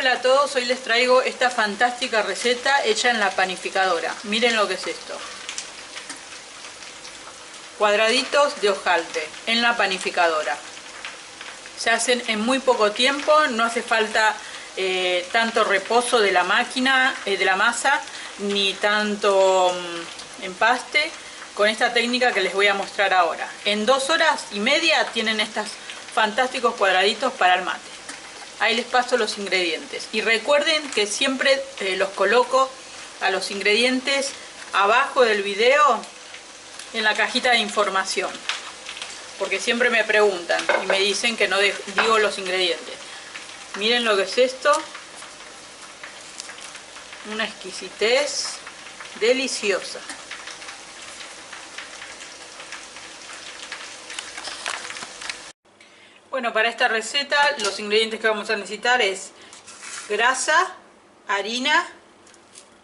Hola a todos, hoy les traigo esta fantástica receta hecha en la panificadora. Miren lo que es esto. Cuadraditos de hojaldre en la panificadora. Se hacen en muy poco tiempo, no hace falta tanto reposo de la máquina, de la masa, ni tanto empaste, con esta técnica que les voy a mostrar ahora. En 2 horas y media tienen estos fantásticos cuadraditos para el mate. Ahí les paso los ingredientes. Y recuerden que siempre los coloco a los ingredientes abajo del video en la cajita de información. Porque siempre me preguntan y me dicen que no digo los ingredientes. Miren lo que es esto. Una exquisitez deliciosa. Bueno, para esta receta los ingredientes que vamos a necesitar es grasa, harina,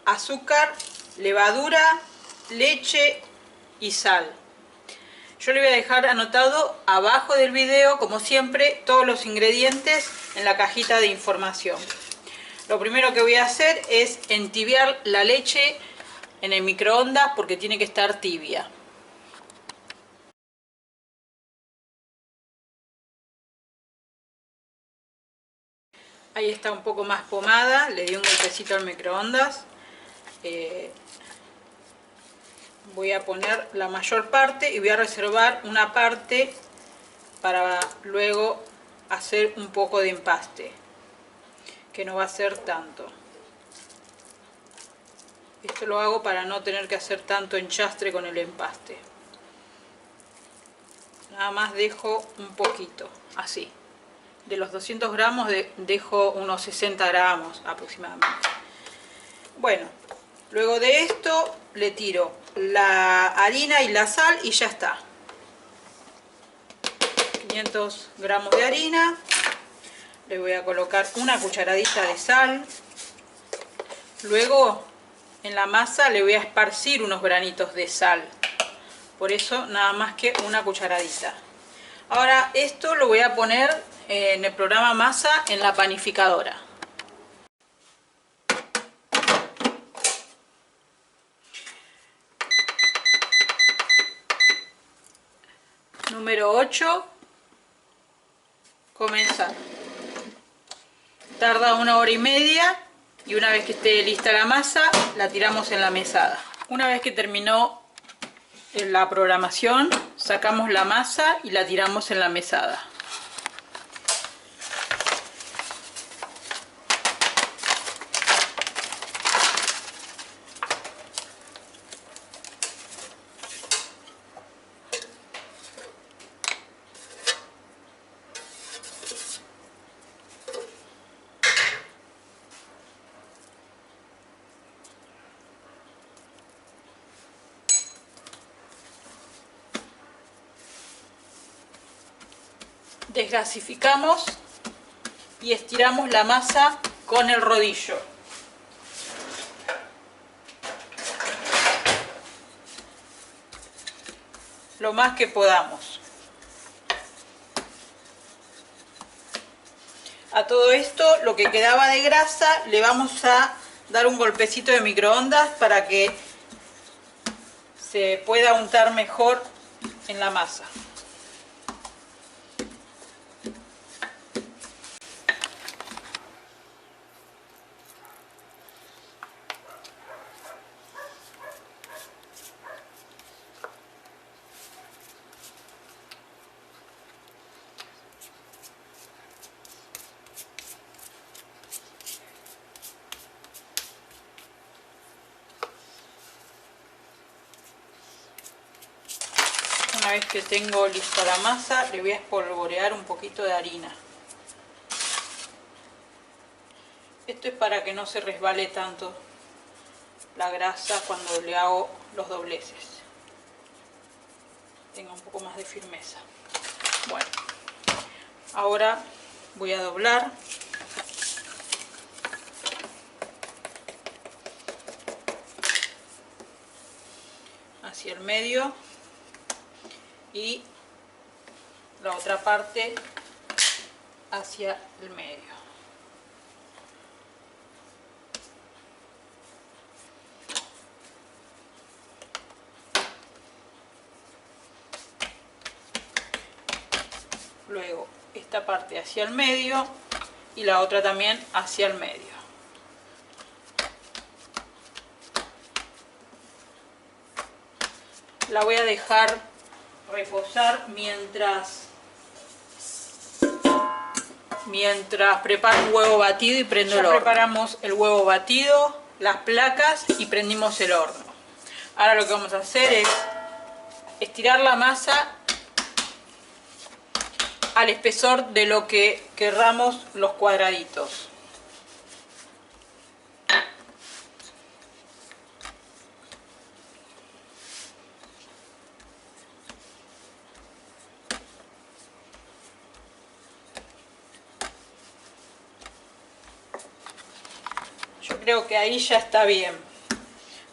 azúcar, levadura, leche y sal. Yo le voy a dejar anotado abajo del video, como siempre, todos los ingredientes en la cajita de información. Lo primero que voy a hacer es entibiar la leche en el microondas porque tiene que estar tibia. Ahí está un poco más pomada, le di un golpecito al microondas. Voy a poner la mayor parte y voy a reservar una parte para luego hacer un poco de empaste, que no va a ser tanto. Esto lo hago para no tener que hacer tanto enchastre con el empaste. Nada más dejo un poquito, así. De los 200 gramos dejo unos 60 gramos aproximadamente. Bueno, luego de esto le tiro la harina y la sal y ya está. 500 gramos de harina. Le voy a colocar una cucharadita de sal. Luego en la masa le voy a esparcir unos granitos de sal. Por eso nada más que una cucharadita. Ahora esto lo voy a poner en el programa masa en la panificadora. Número 8. Comenzar. Tarda 1 hora y media y una vez que esté lista la masa la tiramos en la mesada. Una vez que terminó la programación sacamos la masa y la tiramos en la mesada. Desgasificamos y estiramos la masa con el rodillo. Lo más que podamos. A todo esto, lo que quedaba de grasa, le vamos a dar un golpecito de microondas para que se pueda untar mejor en la masa. Una vez que tengo lista la masa, le voy a espolvorear un poquito de harina. Esto es para que no se resbale tanto la grasa cuando le hago los dobleces. Tenga un poco más de firmeza. Bueno, ahora voy a doblar. Hacia el medio. Y la otra parte hacia el medio. luego esta parte hacia el medio y la otra también hacia el medio. La voy a dejar reposar mientras preparo un huevo batido y prendo el horno. Preparamos el huevo batido, las placas y prendimos el horno. Ahora lo que vamos a hacer es estirar la masa al espesor de lo que querramos los cuadraditos. Yo creo que ahí ya está bien,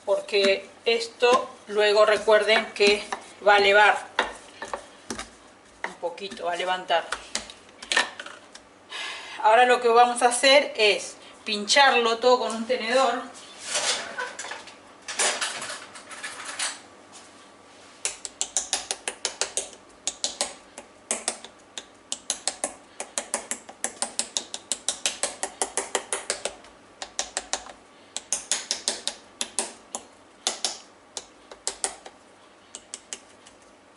porque esto luego recuerden que va a elevar un poquito, va a levantar. Ahora lo que vamos a hacer es pincharlo todo con un tenedor.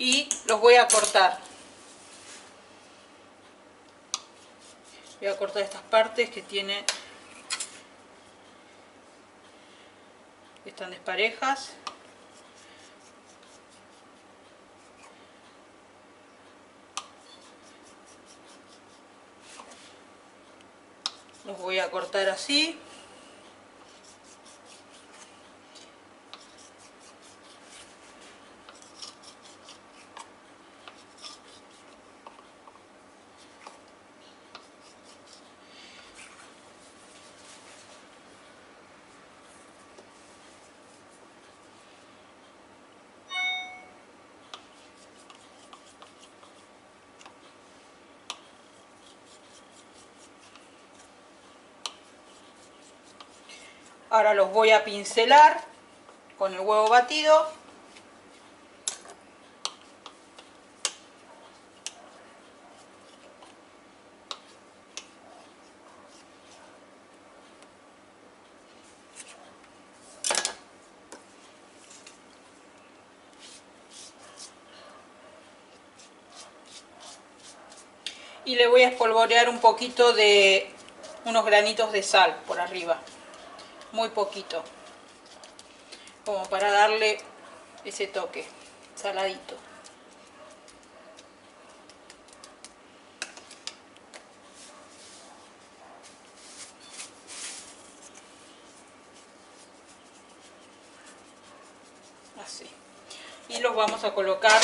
Y los voy a cortar. Voy a cortar estas partes que están desparejas. Los voy a cortar así. Ahora los voy a pincelar con el huevo batido. Y le voy a espolvorear un poquito de unos granitos de sal por arriba. Muy poquito, como para darle ese toque saladito. Así. Y los vamos a colocar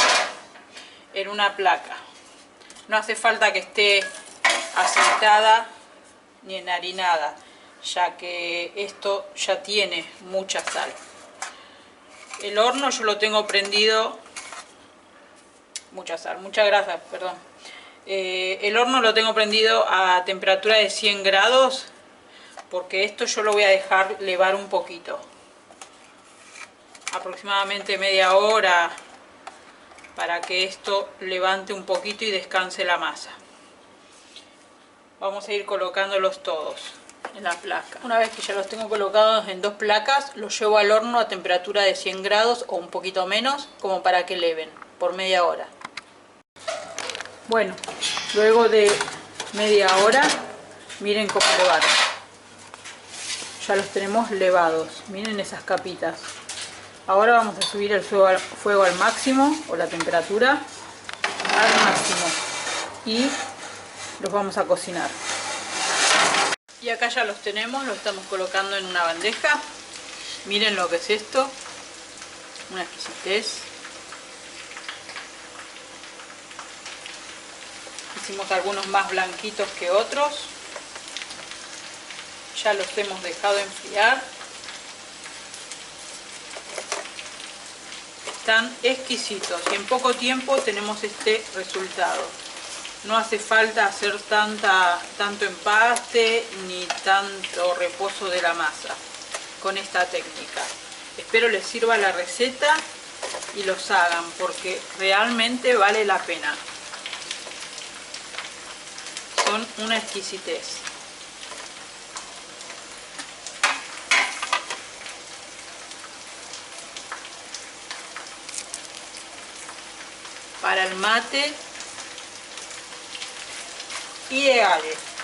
en una placa. No hace falta que esté aceitada ni enharinada, ya que esto ya tiene mucha sal. El horno yo lo tengo prendido, mucha grasa, perdón. El horno lo tengo prendido a temperatura de 100 grados, porque esto yo lo voy a dejar levar un poquito, aproximadamente media hora, para que esto levante un poquito y descanse la masa. Vamos a ir colocándolos todos en la placa. Una vez que ya los tengo colocados en dos placas, los llevo al horno a temperatura de 100 grados o un poquito menos, como para que leven por media hora. Bueno, luego de media hora, miren cómo levaron. Ya los tenemos levados, miren esas capitas. Ahora vamos a subir el fuego al máximo, o la temperatura al máximo, y los vamos a cocinar. Y acá ya los tenemos, los estamos colocando en una bandeja. Miren lo que es esto, una exquisitez. Hicimos algunos más blanquitos que otros. Ya los hemos dejado enfriar. Están exquisitos y en poco tiempo tenemos este resultado. No hace falta hacer tanto empaste ni tanto reposo de la masa con esta técnica. Espero les sirva la receta y los hagan, porque realmente vale la pena. son una exquisitez. Para el mate, ideales.